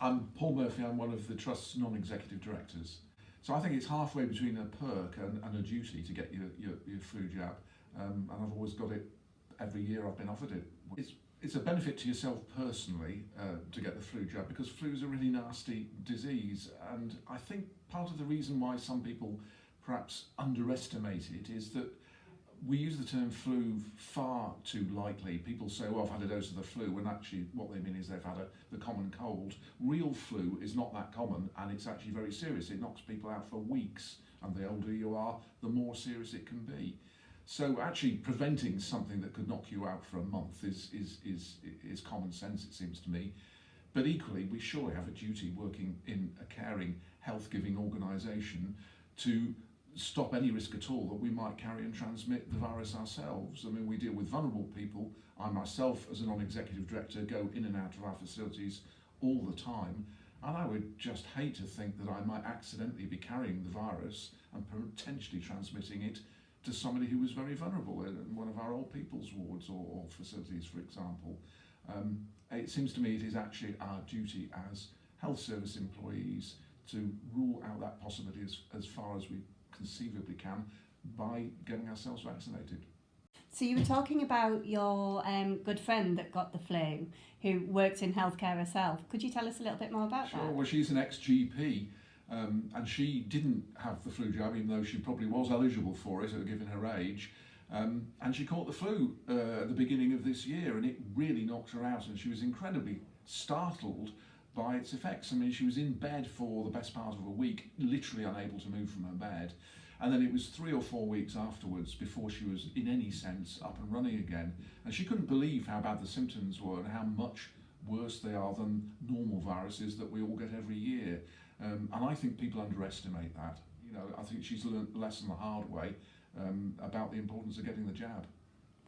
I'm Paul Murphy. I'm one of the Trust's non-executive directors. So I think it's halfway between a perk and a duty to get your flu jab. And I've always got it every year I've been offered it. It's a benefit to yourself personally to get the flu jab, because flu is a really nasty disease. And I think part of the reason why some people perhaps underestimate it is that we use the term flu far too lightly. People say, well, I've had a dose of the flu, when actually what they mean is they've had the common cold. Real flu is not that common, and it's actually very serious. It knocks people out for weeks, and the older you are, the more serious it can be. So actually preventing something that could knock you out for a month is common sense, it seems to me. But equally, we surely have a duty, working in a caring, health-giving organisation, to stop any risk at all that we might carry and transmit the virus ourselves. I mean, we deal with vulnerable people. I myself, as a non-executive director, go in and out of our facilities all the time, and I would just hate to think that I might accidentally be carrying the virus and potentially transmitting it to somebody who was very vulnerable in one of our old people's wards or facilities, for example. It seems to me it is actually our duty as health service employees to rule out that possibility as far as we conceivably can by getting ourselves vaccinated. So you were talking about your good friend that got the flu, who works in healthcare herself. Could you tell us a little bit more about that? Sure. Well, she's an ex-GP, and she didn't have the flu jab, even though she probably was eligible for it, given her age. And she caught the flu at the beginning of this year, and it really knocked her out, and she was incredibly startled by its effects. I mean, she was in bed for the best part of a week, literally unable to move from her bed. And then it was 3 or 4 weeks afterwards before she was, in any sense, up and running again. And she couldn't believe how bad the symptoms were and how much worse they are than normal viruses that we all get every year. And I think people underestimate that. You know, I think she's learned the lesson the hard way about the importance of getting the jab.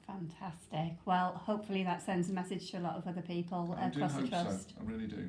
Fantastic. Well, hopefully that sends a message to a lot of other people I do across the hope trust. so. I really do.